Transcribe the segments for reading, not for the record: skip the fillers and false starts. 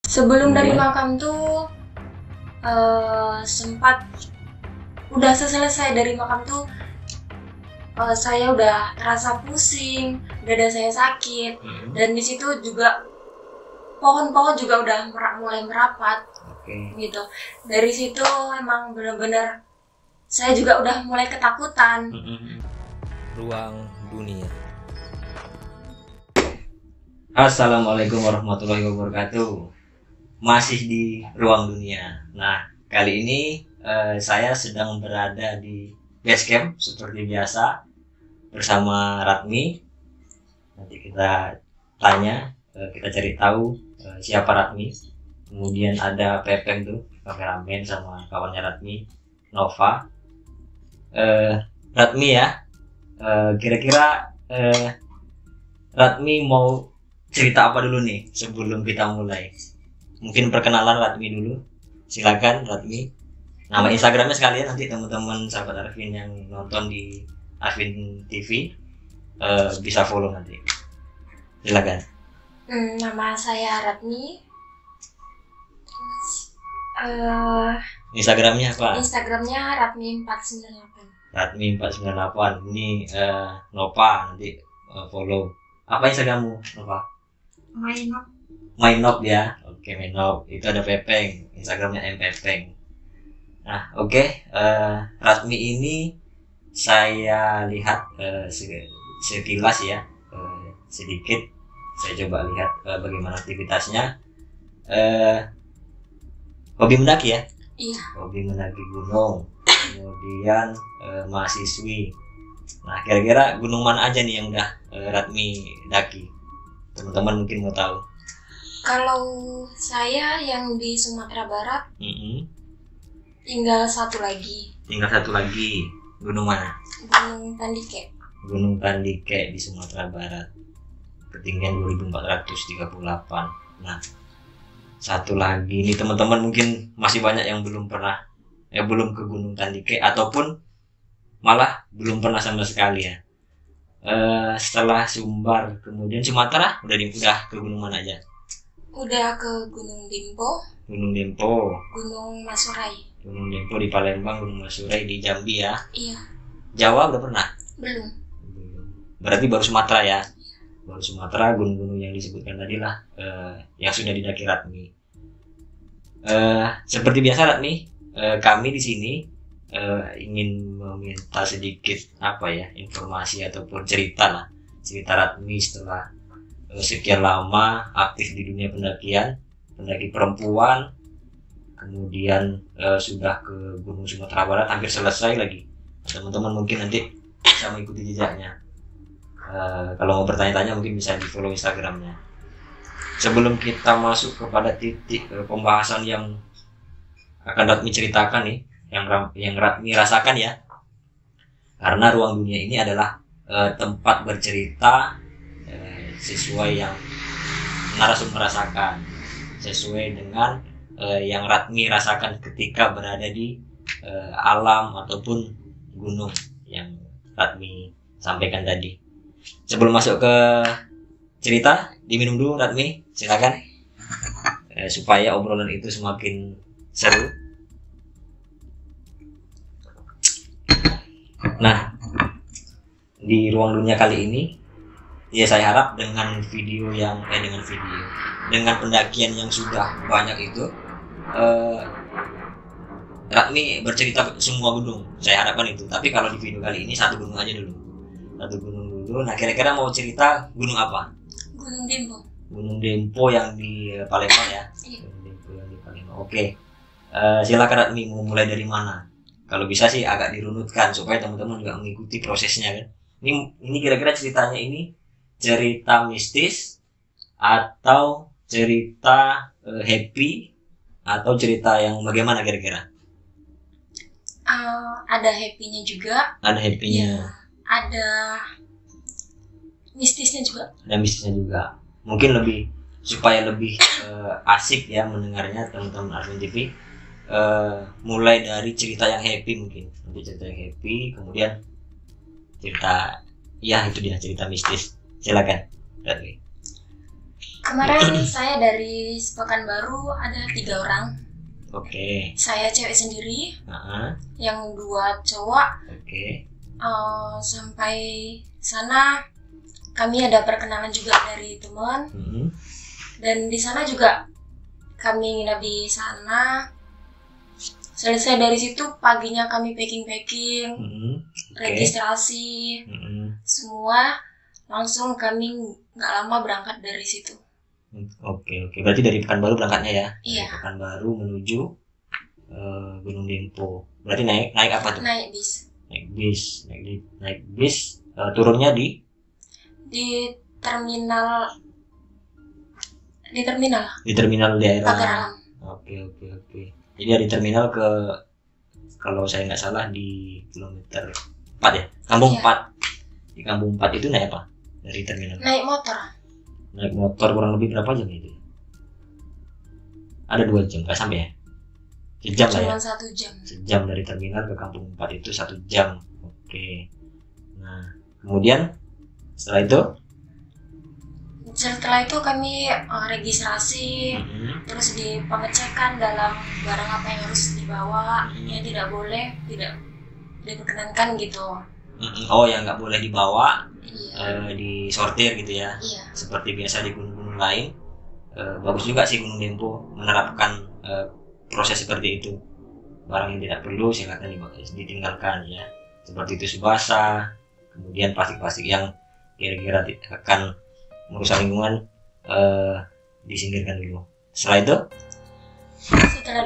Sebelum dari makam tuh sempat udah selesai dari makam tuh saya udah terasa pusing, dada saya sakit, dan di situ juga pohon-pohon juga udah mulai merapat, gitu. Dari situ emang benar-benar saya juga udah mulai ketakutan. Ruang dunia. Assalamualaikum warahmatullahi wabarakatuh. Masih di ruang dunia. Nah, kali ini saya sedang berada di base camp seperti biasa bersama Ratmi. Nanti kita tanya, kita cari tahu siapa Ratmi. Kemudian ada Pepeng tuh, kameramen sama kawannya Ratmi, Nova. Ratmi ya, kira-kira Ratmi mau cerita apa dulu nih sebelum kita mulai? Mungkin perkenalan Ratmi dulu. Silakan Ratmi. Nama Instagramnya sekalian, nanti teman-teman sahabat Arvin yang nonton di Arvin TV bisa follow nanti. Silakan. Nama saya Ratmi. Instagramnya apa? Instagramnya Ratmi498. Ratmi498. Ini Nova, nanti follow. Apa Instagrammu, Nova? Mainop ya. Oke, Mainop. Itu ada Pepeng, Instagramnya mpepeng. Nah, oke. Ratmi ini saya lihat sekilas ya, sedikit saya coba lihat bagaimana aktivitasnya. Hobi mendaki ya? Iya. Hobi mendaki gunung. Kemudian mahasiswi. Nah, kira-kira gunung mana aja nih yang udah Ratmi daki? Teman-teman mungkin mau tahu. Kalau saya yang di Sumatera Barat, tinggal satu lagi. Tinggal satu lagi. Gunung mana? Gunung Tandike. Gunung Tandike di Sumatera Barat. Ketinggian 2438. Nah, satu lagi nih teman-teman, mungkin masih banyak yang belum pernah, belum ke Gunung Tandike ataupun malah belum pernah sama sekali ya. Setelah Sumbar kemudian Sumatera udah ke gunung mana aja? Udah ke Gunung Dempo. Gunung Dempo. Gunung Masurai. Gunung Dempo di Palembang, Gunung Masurai di Jambi ya. Iya. Jawa udah pernah? Belum. Berarti baru Sumatera ya. Baru Sumatera, gunung-gunung yang disebutkan tadi lah yang sudah didaki Ratmi. Seperti biasa Ratmi, kami di sini ingin meminta sedikit informasi ataupun cerita Ratmi setelah sekian lama aktif di dunia pendakian, pendaki perempuan, kemudian sudah ke Gunung Sumatera Barat, hampir selesai lagi. Teman-teman mungkin nanti bisa mengikuti jejaknya. Kalau mau bertanya-tanya mungkin bisa di follow Instagramnya. Sebelum kita masuk kepada titik pembahasan yang akan Ratmi ceritakan nih, yang Ratmi rasakan ya, karena ruang dunia ini adalah tempat bercerita sesuai yang narasumber rasakan, sesuai dengan yang Ratmi rasakan ketika berada di alam ataupun gunung yang Ratmi sampaikan tadi. Sebelum masuk ke cerita, diminum dulu Ratmi, silakan, supaya obrolan itu semakin seru. Nah, di ruang dunia kali ini ya saya harap dengan pendakian yang sudah banyak itu, Ratmi bercerita semua gunung, saya harapkan itu. Tapi kalau di video kali ini satu gunung aja dulu. Nah, kira-kira mau cerita gunung apa? Gunung Dempo. Gunung Dempo yang di Palembang ya? Iya. Gunung Dempo yang di Palembang. Oke. Silakan Ratmi, mau mulai dari mana? Kalau bisa sih agak dirunutkan supaya teman-teman juga mengikuti prosesnya kan. Ini kira-kira ceritanya ini cerita mistis atau cerita happy atau cerita yang bagaimana kira-kira? Ada happy-nya juga. Ada happy-nya. Ya, ada mistisnya juga. Ada mistisnya juga. Mungkin supaya lebih asik ya mendengarnya teman-teman Arvin TV. Mulai dari cerita yang happy mungkin. Nanti cerita yang happy, kemudian cerita, ya itu dia cerita mistis. Silakan. Kemarin saya dari Pekanbaru ada 3 orang. Oke. Saya cewek sendiri, Heeh. yang 2 cowok. Oke. Sampai sana kami ada perkenalan juga dari teman. Dan di sana juga kami nginap di sana. Selesai dari situ paginya kami packing, registrasi, semua. Langsung kami nggak lama berangkat dari situ. Oke. Berarti dari Pekanbaru berangkatnya ya? Iya. Dari Pekanbaru menuju Gunung Dempo. Berarti naik apa tuh? Naik bis. Naik bis. Turunnya di terminal. Di terminal daerah. Pagar Alam. Oke. Jadi dari terminal ke, kalau saya nggak salah, di kilometer 4 ya? Kampung 4. Di Kampung 4 itu naik apa? Dari terminal? Naik motor Kurang lebih berapa jam itu? Ada 2 jam, nggak sampai ya? Sejam lah ya? Cuma 1 jam. Sejam dari terminal ke Kampung 4 itu 1 jam. Oke. Nah, kemudian setelah itu kami registrasi, terus di pengecekan dalam barang apa yang harus dibawa, yang tidak boleh, tidak diperkenankan gitu. Oh, yang nggak boleh dibawa, iya. Disortir gitu ya? Iya. Seperti biasa di gunung-gunung lain. Bagus juga sih Gunung Dempo menerapkan proses seperti itu. Barang yang tidak perlu silakan ditinggalkan ya. Seperti tisu basah, kemudian plastik-plastik yang kira-kira akan merusak lingkungan disingkirkan dulu. Setelah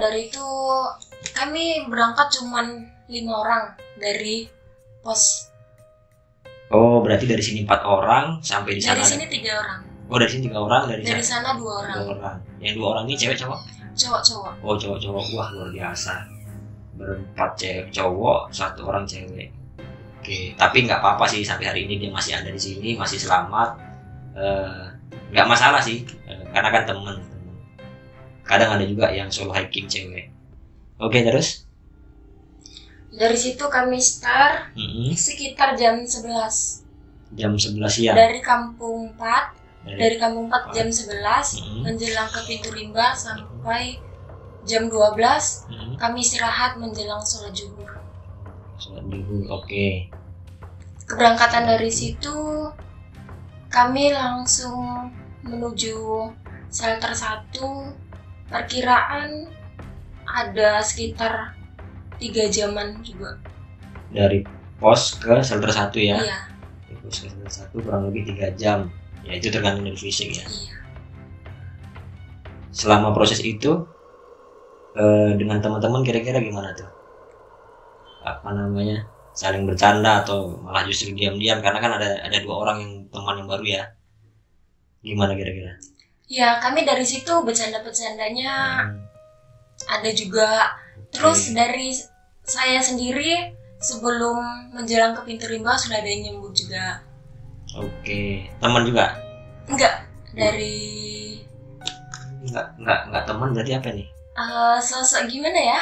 dari itu kami berangkat cuman 5 orang dari pos. Oh, berarti dari sini 4 orang sampai di sana. Dari sini 3 orang. Oh, dari sini 3 orang, dari sana 2 orang. 2 orang. Yang 2 orang ini cewek cowok? Cowok. Oh, cowok. Wah, luar biasa. Berempat cewek cowok, 1 orang cewek. Oke, tapi nggak apa-apa sih, sampai hari ini dia masih ada di sini, masih selamat. Nggak masalah sih, karena kan temen. Kadang ada juga yang solo hiking cewek. Oke, terus? Dari situ kami start sekitar jam 11. Jam 11 siang. Dari Kampung 4. Dari Kampung 4 jam 11 menjelang ke Pintu Rimba sampai jam 12 kami istirahat menjelang sholat zuhur. Oke. Keberangkatan dari situ kami langsung menuju shelter 1. Perkiraan ada sekitar 3 jaman juga. Dari pos ke shelter 1 ya? Iya. Dari pos ke shelter 1 kurang lebih 3 jam. Ya, itu tergantung dari fisik ya. Iya. Selama proses itu dengan teman-teman kira-kira gimana tuh? Apa namanya? Saling bercanda atau malah justru diam-diam, karena kan ada 2 orang yang teman yang baru ya. Gimana kira-kira? Ya, kami dari situ bercanda-bercandanya ada juga. Terus dari saya sendiri sebelum menjelang ke Pintu Rimba sudah ada yang nyambut juga. Oke, teman juga? Enggak, dari enggak teman, berarti apa nih? Sosok gimana ya?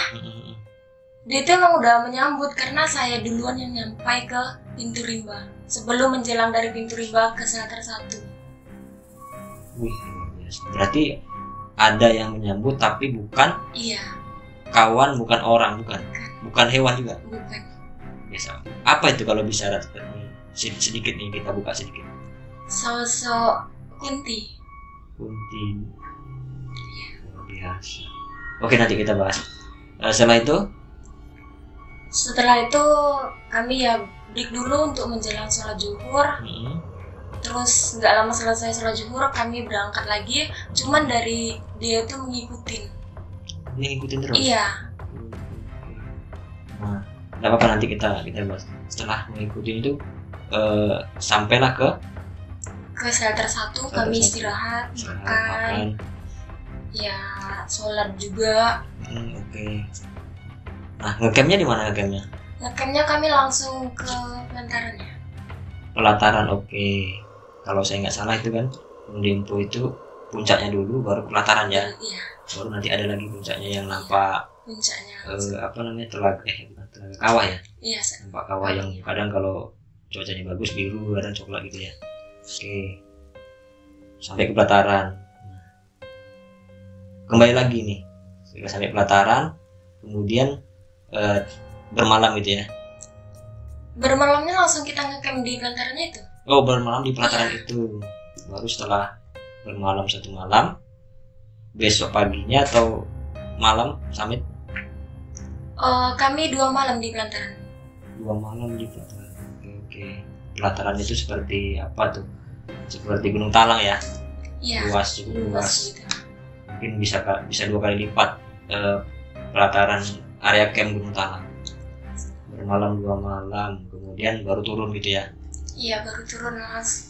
Dia itu emang udah menyambut karena saya duluan yang nyampai ke Pintu Rimba sebelum menjelang dari Pintu Rimba ke shelter 1. Wih, berarti ada yang menyambut tapi bukan? Iya. Kawan, bukan orang, bukan hewan juga? Bukan. Biasa. Apa itu kalau bisa sedikit nih, kita buka sedikit. Sosok Kunti. Luar biasa. Oke, nanti kita bahas. Setelah itu kami ya break dulu untuk menjelang sholat zuhur. Terus nggak lama selesai sholat zuhur kami berangkat lagi. Cuman dari dia tuh ngikutin terus? Iya. Nah, nggak apa-apa, nanti kita bahas. Setelah mengikuti itu sampailah ke shelter 1. Kami istirahat, makan. Ya, sholat juga. Oke. Nah, ngecampnya di mana ngecampnya? Ngecampnya kami langsung ke pelataran. Oke. Kalau saya nggak salah itu kan Gunung Dempo itu puncaknya dulu baru pelataran ya. Iya. Baru nanti ada lagi puncaknya yang nampak apa namanya, telaga kawah ya. Iya. Nampak kawah yang kadang kalau cuacanya bagus biru, kadang coklat gitu ya. Oke. Sampai ke pelataran. kembali lagi nih sudah sampai pelataran, kemudian bermalam gitu ya. Bermalamnya langsung kita ngecamp di pelatarannya itu. Oh, bermalam di pelataran itu. Baru setelah bermalam 1 malam, besok paginya atau malam summit? Kami 2 malam di pelataran. 2 malam di pelataran. Oke. Pelataran itu seperti apa tuh? Seperti Gunung Talang ya? Iya. Luas, cukup luas. Gitu. Mungkin bisa 2 kali lipat pelataran area camp Gunung Talang. Bermalam 2 malam, kemudian baru turun gitu ya? Iya, baru turun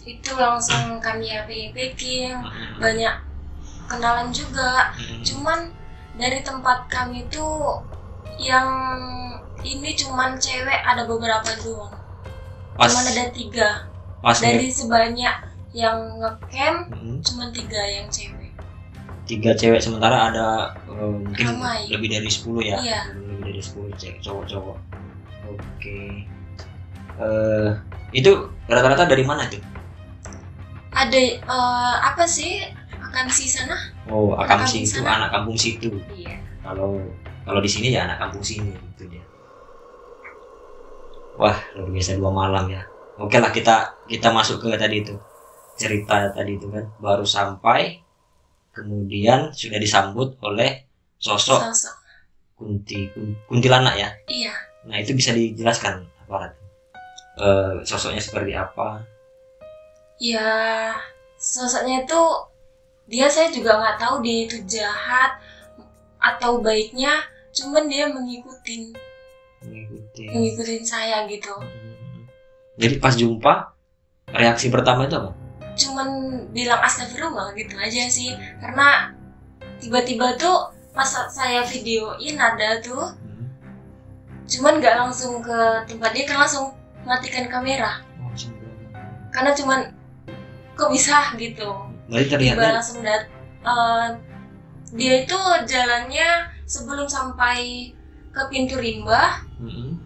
itu langsung kami packing, banyak kenalan juga. Cuman dari tempat kami tuh yang ini cuman cewek ada beberapa doang. Cuman ada 3. Dari sebanyak yang ngecamp cuman 3 yang cewek. 3 cewek, sementara ada mungkin ramai. Lebih dari 10 ya? Iya. Lebih dari 10 cewek, cowok-cowok. Oke. Itu rata-rata dari mana tuh? Ada apa sih? Akamsi sana? Oh, Akamsi itu anak kampung situ. Iya. Kalau di sini ya anak kampung sini gitu dia. Wah, luar biasa 2 malam ya. Oke lah, kita masuk ke tadi itu. Cerita tadi itu kan baru sampai, kemudian sudah disambut oleh sosok kuntilanak ya. Iya. Nah, itu bisa dijelaskan apa? Sosoknya seperti apa? Ya, sosoknya itu saya juga nggak tahu dia itu jahat atau baiknya, cuman dia mengikutin saya gitu. Jadi pas jumpa reaksi pertama itu apa? Cuman bilang astagfirullah gitu aja sih, karena tiba-tiba tuh pas saya videoin ada tuh, cuman nggak langsung ke tempat dia, kan langsung matikan kamera. Karena cuman kok bisa gitu. Tiba langsung dia itu jalannya sebelum sampai ke pintu rimba,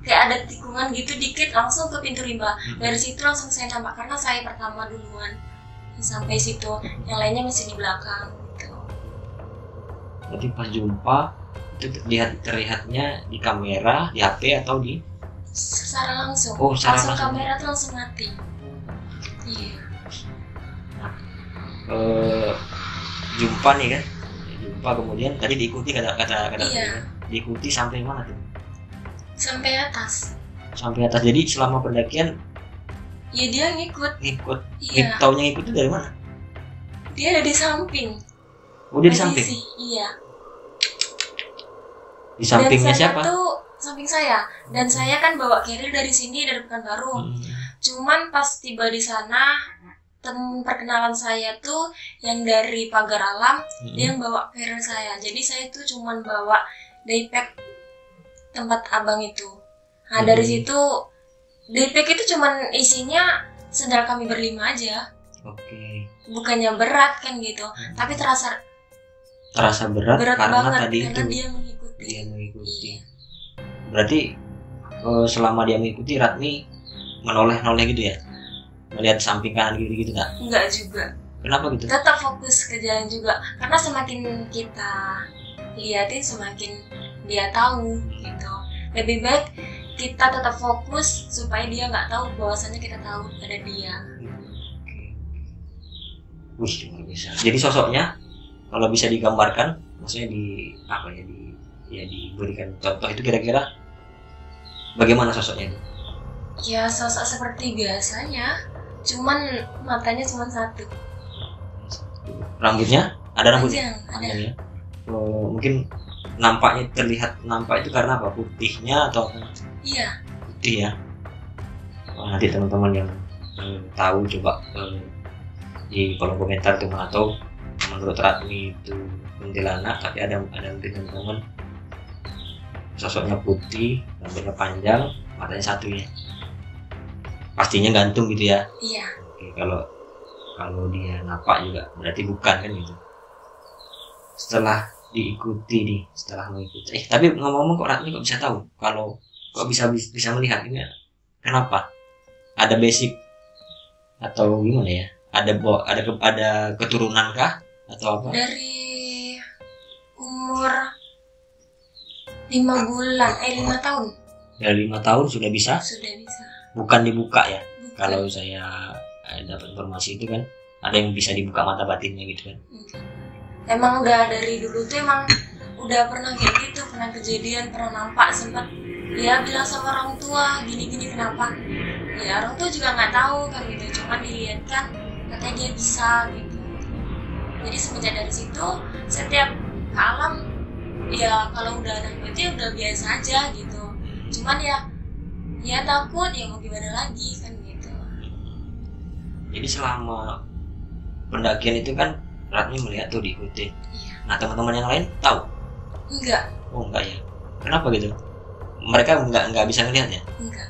kayak ada tikungan gitu dikit, langsung ke pintu rimba. Dari situ langsung saya nampak, karena saya pertama duluan sampai situ, yang lainnya masih di belakang gitu. Berarti pas jumpa itu terlihatnya di kamera, di HP atau di secara langsung? Oh, langsung kamera tuh langsung mati. Iya. Jumpa nih kan, kemudian tadi diikuti kata iya. Diikuti sampai mana tuh? Sampai atas. Jadi selama pendakian ya dia ngikut. Iya. Taunya ngikut itu dari mana? Dia ada di samping. Oh, dia di samping? Iya. Di sampingnya siapa? Tuh samping saya, dan saya kan bawa carrier dari sini, dari Pekanbaru. Cuman pas tiba di sana, temen perkenalan saya tuh yang dari Pagar Alam, dia yang bawa carrier saya. Jadi saya tuh cuman bawa daypack tempat abang itu. Nah dari situ daypack itu cuman isinya sendal kami berlima aja. Oke. Bukannya berat kan gitu, tapi terasa berat karena banget, tadi karena itu dia mengikuti. Iya. Berarti selama dia mengikuti, Ratmi menoleh gitu ya, melihat samping kanan gitu nggak? Enggak juga. Kenapa gitu? Tetap fokus ke jalan juga, karena semakin kita liatin semakin dia tahu gitu. Lebih baik kita tetap fokus supaya dia nggak tahu bahwasannya kita tahu ada dia. Wih, luar biasa. Jadi sosoknya kalau bisa digambarkan, maksudnya diberikan contoh itu kira-kira bagaimana sosoknya itu? Ya sosok seperti biasanya, cuman matanya cuma 1. Rambutnya? Ada rambutnya? Ada. Mungkin nampak itu karena apa? Putihnya atau apa? Iya. Putih ya. Nanti teman-teman yang tahu coba di kolom komentar tuh, atau menurut Ratmi itu kuntilanak, tapi ada mungkin teman-teman sosoknya putih, rambutnya panjang, matanya 1 ya. Pastinya gantung gitu ya. Iya. Oke, kalau dia napak juga berarti bukan kan gitu. Setelah mengikuti. Tapi ngomong-ngomong kok Ratmi kok bisa tahu? Kalau kok bisa melihat ini, kenapa? Ada basic atau gimana ya? Ada keturunan kah atau apa? Dari umur 5 tahun Ya 5 tahun sudah bisa, sudah bisa. bukan dibuka ya. Bukan. Kalau saya dapat informasi itu kan ada yang bisa dibuka mata batinnya gitu kan. Enggak. Emang udah dari dulu tuh emang udah pernah kayak gitu, pernah kejadian, pernah nampak sempat dia bilang sama orang tua gini-gini kenapa. Ya orang tua juga nggak tahu kan gitu, cuma dilihat kan katanya dia bisa gitu. Jadi semenjak dari situ setiap ke alam ya kalau udah anak itu udah biasa aja gitu. Cuman ya takut, ya mau gimana lagi kan gitu. Jadi selama pendakian itu kan Ratmi melihat tuh diikuti. Iya. Nah teman-teman yang lain tahu? Enggak. Oh enggak ya. Kenapa gitu? Mereka nggak bisa ngelihat ya? Enggak.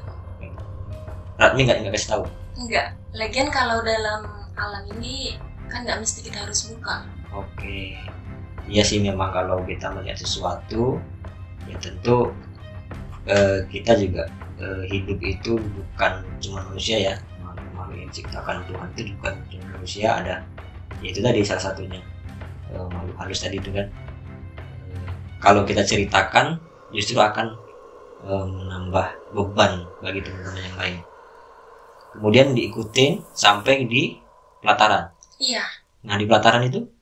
Ratmi nggak kasih tahu. Enggak. Lagian kalau dalam alam ini kan nggak mesti kita harus buka. Oke. Iya sih, memang kalau kita melihat sesuatu ya tentu kita juga hidup itu bukan cuma manusia ya, makhluk yang diciptakan Tuhan itu bukan cuma manusia, ada ya itu tadi salah satunya makhluk halus tadi itu kan. Kalau kita ceritakan justru akan menambah beban bagi teman-teman yang lain. Kemudian diikutin sampai di pelataran. Iya. Nah di pelataran itu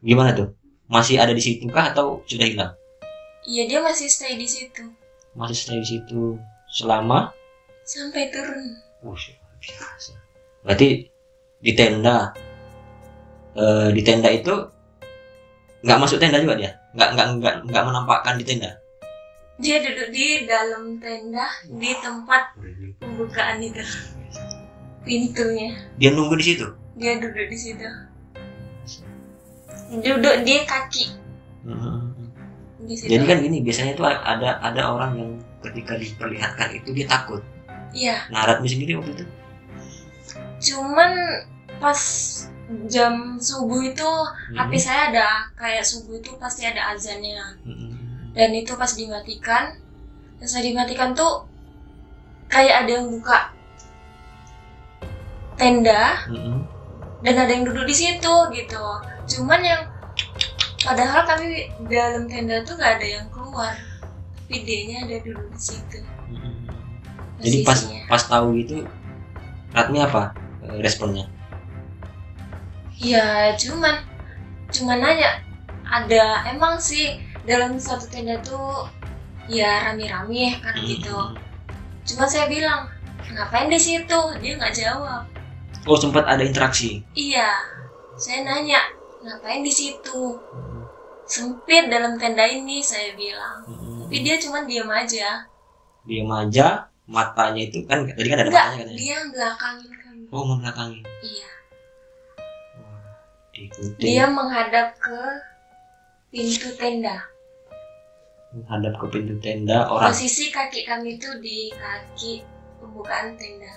gimana tuh? Masih ada di situ kah atau sudah hilang? Iya, dia masih stay di situ Masih stay di situ selama sampai turun. luar biasa. Berarti di tenda itu nggak masuk tenda juga dia? Nggak menampakkan di tenda? Dia duduk di dalam tenda di tempat pembukaan itu, pintunya. Dia nunggu di situ? Dia duduk di situ. Duduk di kaki. Di situ. Jadi kan gini, biasanya itu ada orang yang ketika diperlihatkan itu dia takut. Iya. Nah Ratmi sendiri waktu itu? Cuman pas jam subuh itu HP saya ada kayak subuh itu pasti ada azannya. Dan itu pas dimatikan, dan saya dimatikan tuh kayak ada yang buka tenda dan ada yang duduk di situ gitu. Cuman yang padahal kami dalam tenda tuh nggak ada yang keluar, tapi dia-nya ada duduk di situ. Jadi pas tahu itu Ratmi apa responnya? Ya cuman nanya, ada emang sih dalam satu tenda tuh ya rame-rame kan gitu. Cuman saya bilang ngapain di situ, dia nggak jawab. Oh sempat ada interaksi? Iya, saya nanya ngapain di situ, sempit dalam tenda ini saya bilang. Tapi dia cuman diam aja. Diam aja, matanya itu kan tadi kan ada Enggak, matanya katanya. dia belakangin kami. Oh membelakangi. Iya. Diikuti. Dia menghadap ke pintu tenda. Menghadap ke pintu tenda orang. Posisi kaki kami itu di kaki pembukaan tenda.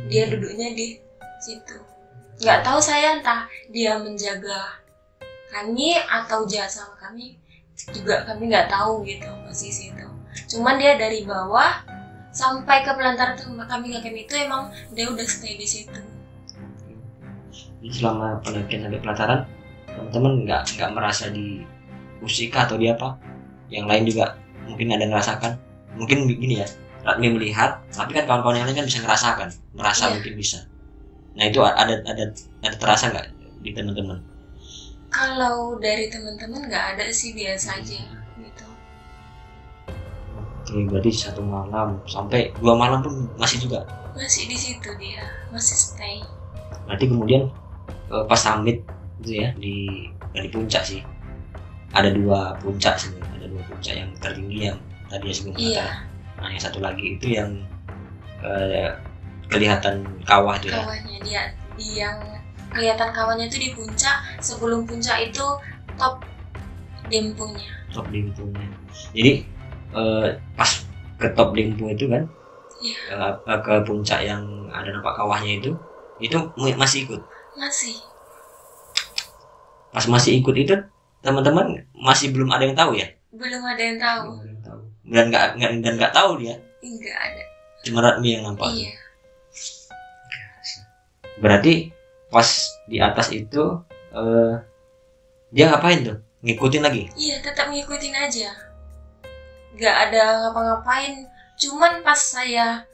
Dia duduknya di situ. Nggak tahu saya, entah dia menjaga kami atau jahat sama kami, juga kami nggak tahu gitu posisi itu. Cuman dia dari bawah sampai ke pelataran kami itu emang dia udah stay di situ. Jadi selama pendakian sampai pelataran, teman-teman nggak merasa diusik atau di apa? Yang lain juga mungkin ada ngerasakan. Mungkin begini ya, Ratmi melihat, tapi kan kawan-kawan yang lain kan bisa ngerasakan, merasa mungkin bisa. Nah itu ada terasa nggak di teman-teman? Kalau dari teman-teman nggak ada sih, biasa aja gitu. Oke, berarti 1 malam sampai 2 malam pun masih juga? Masih di situ dia, masih stay. Berarti kemudian pas summit gitu ya di puncak sih. Ada 2 puncak sebenarnya, ada 2 puncak yang tertinggi yang tadi ya sebelum kata. Nah yang satu lagi itu yang kelihatan kawah itu ya. Kawahnya dia yang kelihatan kawahnya itu di puncak, sebelum puncak itu top dempunya. Top dempunya. Jadi pas ke top dempu itu kan, ke puncak yang ada nampak kawahnya itu masih ikut. Masih. Pas masih ikut itu teman-teman masih belum ada yang tahu ya? Belum ada yang tahu. Dan nggak tahu dia. Enggak ada. Cuma Ratmi yang nampak. Iya. Berarti pas di atas itu dia ngapain tuh? ngikutin lagi. Iya, tetap ngikutin aja. Gak ada ngapa-ngapain. Cuman pas saya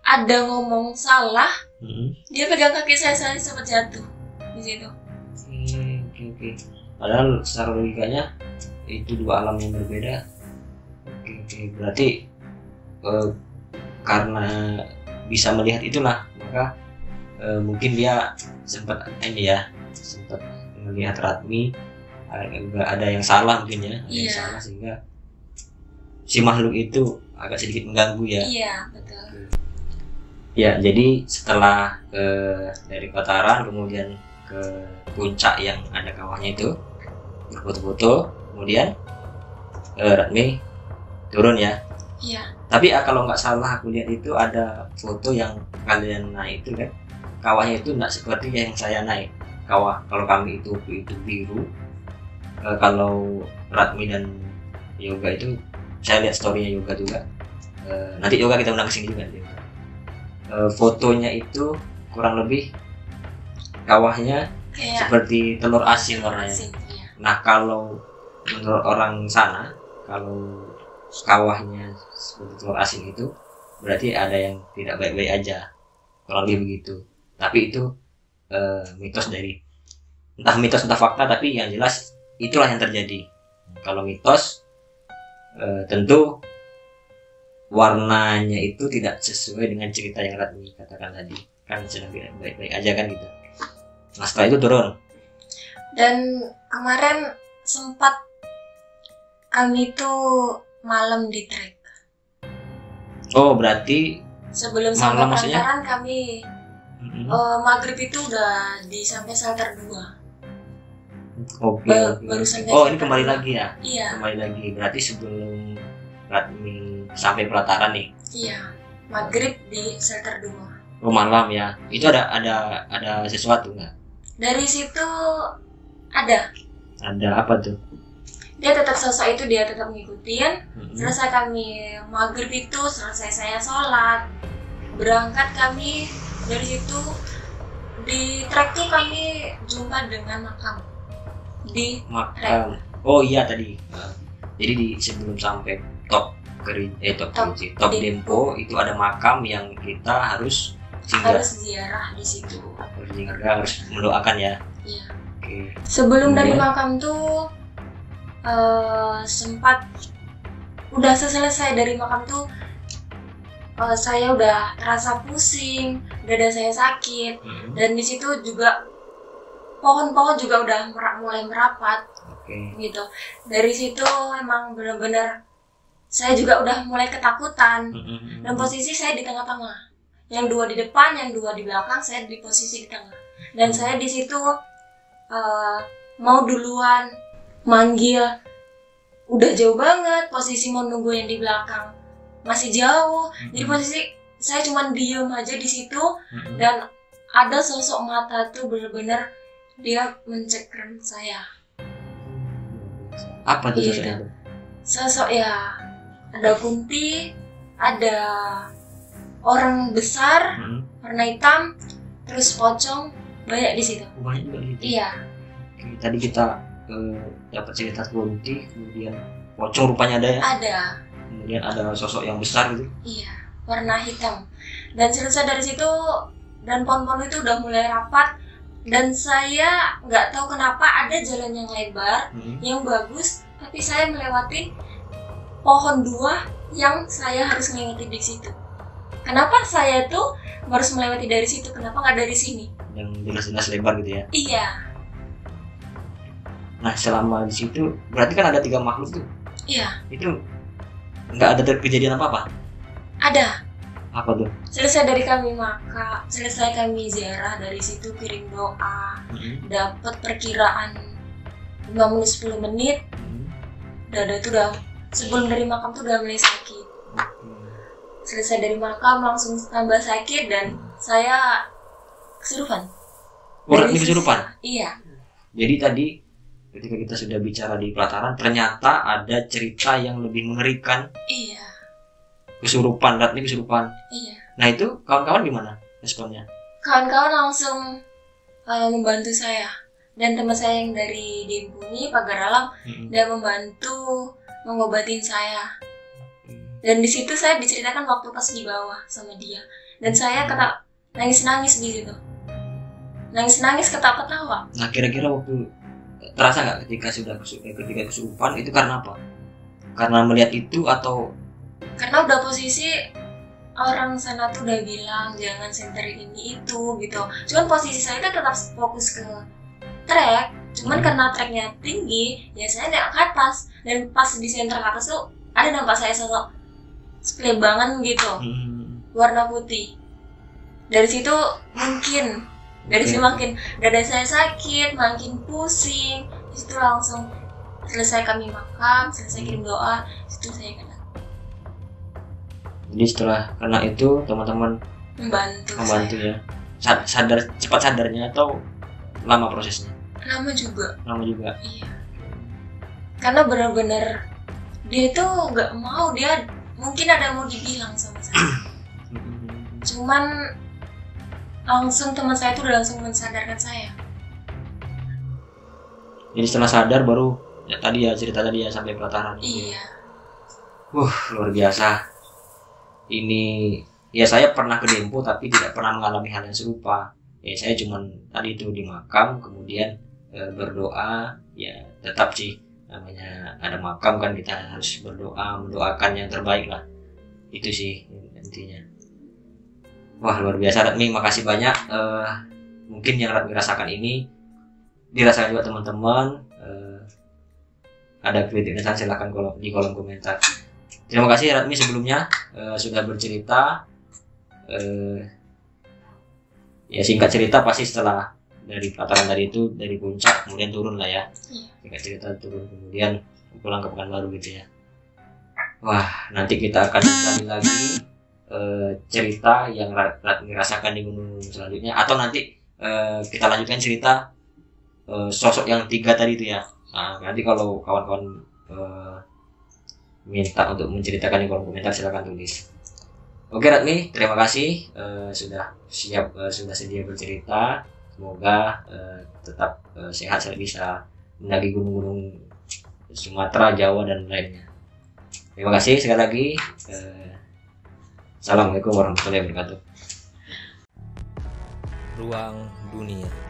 ada ngomong salah, dia pegang kaki saya sempat jatuh di situ. Oke. Padahal secara logikanya itu dua alam yang berbeda. Oke. Berarti karena bisa melihat itulah, maka mungkin dia sempat melihat Ratmi ada yang salah mungkin ya, ada yang salah sehingga si makhluk itu agak sedikit mengganggu ya. Iya, betul. Ya, jadi setelah dari Plataran kemudian ke puncak yang ada kawahnya itu berfoto-foto, kemudian Ratmi turun ya. Iya. Tapi kalau nggak salah aku lihat itu ada foto yang kalian naik itu kan, kawahnya itu nggak seperti yang saya naik. Kawah kalau kami itu biru, kalau Ratmi dan Yoga itu saya lihat storynya Yoga juga. Nanti Yoga kita undang kesini juga. Fotonya itu kurang lebih kawahnya Kayak seperti telur asin warnanya. iya. Nah kalau menurut orang sana, kalau kawahnya seperti telur asin itu berarti ada yang tidak baik-baik aja, kurang lebih begitu. Tapi itu mitos dari entah fakta, tapi yang jelas itulah yang terjadi. Kalau mitos tentu warnanya itu tidak sesuai dengan cerita yang Ratmi katakan tadi, kan sedang tidak baik-baik aja kan gitu. Nah setelah itu turun. Dan kemarin sempat kami tuh malam di trek. Oh berarti Sebelum malam sampai maksudnya? Plataran kami maghrib itu udah di sampai shelter 2. Oke. Baru sampai Oh ini shelter kembali 2. lagi ya? Iya. Kembali lagi berarti sebelum Ratmi sampai Plataran nih. Iya. Maghrib di shelter 2. Oh malam ya. Itu ada sesuatu nggak? Dari situ ada. Ada apa tuh? Dia tetap sosok itu, dia tetap ngikutin. Selesai kami maghrib itu, selesai saya sholat, berangkat kami dari situ. Di trek tuh kami jumpa dengan makam di Makam. Oh iya tadi. Jadi sebelum sampai top Dempo itu ada makam yang kita harus singgah. harus ziarah di situ. Harus mendoakan ya. Iya. Oke. Sebelum dari Kemudian? makam tuh sempat udah selesai dari makam tuh saya udah terasa pusing, dada saya sakit, dan di situ juga pohon-pohon juga udah mulai merapat. Oke. Gitu. Dari situ emang benar-benar saya juga udah mulai ketakutan. Dan posisi saya di tengah-tengah. Yang 2 di depan, yang 2 di belakang, saya di posisi di tengah. Dan saya di situ mau duluan manggil, udah jauh banget, posisi mau nunggu yang di belakang masih jauh. Jadi posisi saya cuma diem aja di situ, dan ada sosok mata tuh bener-bener dia mencekrem saya. Apa tuh Iya. sosoknya? Sosok ya, ada kunti, ada orang besar, warna hitam, terus pocong, banyak di situ. Banyak juga gitu. Iya, Oke, tadi kita dapat cerita kunti, kemudian pocong rupanya ada ya. ada. Kemudian ada sosok yang besar gitu. Iya, warna hitam. Dan selesai dari situ, dan pohon-pohon itu udah mulai rapat, dan saya nggak tahu kenapa ada jalan yang lebar, yang bagus, tapi saya melewati pohon 2 yang saya harus melewati di situ. Kenapa saya tuh harus melewati dari situ? Kenapa nggak dari sini? Yang jelas-jelas lebar gitu ya. Iya, Nah selama di situ berarti kan ada 3 makhluk tuh. iya, Itu nggak ada kejadian apa-apa? ada. Apa tuh? Selesai dari kami maka, selesai kami ziarah dari situ, kirim doa, dapat perkiraan 5 menit 10 menit, dada itu udah sebelum dari makam tuh udah mulai sakit. Selesai dari makam langsung tambah sakit dan saya kesurupan. Orang ini Dari kesurupan. Iya, Jadi tadi ketika kita sudah bicara di Plataran, ternyata ada cerita yang lebih mengerikan. iya, Kesurupan, Ratmi kesurupan. iya. Nah itu kawan-kawan gimana responnya? Kawan-kawan langsung membantu saya dan teman saya yang dari Dimpuni Pagar Alam dan membantu mengobatin saya. Dan di situ saya diceritakan waktu pas di bawah sama dia, dan saya nangis-nangis di situ, nangis-nangis, ketawa-ketawa. Nah, kira-kira waktu terasa nggak ketika kesurupan itu karena apa? Karena melihat itu atau karena udah posisi orang sana tuh udah bilang jangan senterin ini itu gitu. Cuman posisi saya tuh tetap fokus ke trek, cuman karena treknya tinggi ya saya naik ke atas, dan pas di center ke atas tuh ada nampak saya sosok sekelebangan gitu, warna putih. Dari situ makin dada saya sakit, makin pusing. Di situ langsung selesai kami makam, selesai kirim doa, situ saya kena. Jadi setelah kena itu teman-teman membantu ya. Cepat sadarnya atau lama prosesnya? Lama juga. Iya. Karena benar-benar dia itu nggak mau, dia mungkin ada mau dibilang sama saya. Cuman langsung teman saya itu udah langsung mensadarkan saya. Jadi setelah sadar baru cerita tadi ya sampai pelataran. Iya. Luar biasa. Ini ya saya pernah ke Dempo tapi tidak pernah mengalami hal yang serupa. Ya saya cuman tadi itu di makam, kemudian berdoa. Ya tetap sih namanya ada makam kan, kita harus berdoa, mendoakan yang terbaik lah. Itu sih intinya. Wah, luar biasa Ratmi, makasih banyak. Mungkin yang Ratmi rasakan ini dirasakan juga teman-teman. Ada kritik dan saran silahkan di kolom komentar. Terima kasih Ratmi sebelumnya sudah bercerita. Ya singkat cerita pasti setelah dari pelataran tadi itu, dari puncak kemudian turun lah ya. Singkat cerita turun kemudian pulang ke Pekanbaru gitu ya. Wah, nanti kita akan kembali lagi cerita yang Ratmi rasakan di gunung selanjutnya, atau nanti kita lanjutkan cerita sosok yang 3 tadi itu ya. Nah, nanti kalau kawan-kawan minta untuk menceritakan di kolom komentar silakan tulis. Oke Ratmi, terima kasih sudah sedia bercerita. Semoga tetap sehat, bisa mendaki gunung-gunung Sumatera, Jawa dan lainnya. Terima kasih sekali lagi. Assalamualaikum warahmatullahi wabarakatuh. Ruang Dunia.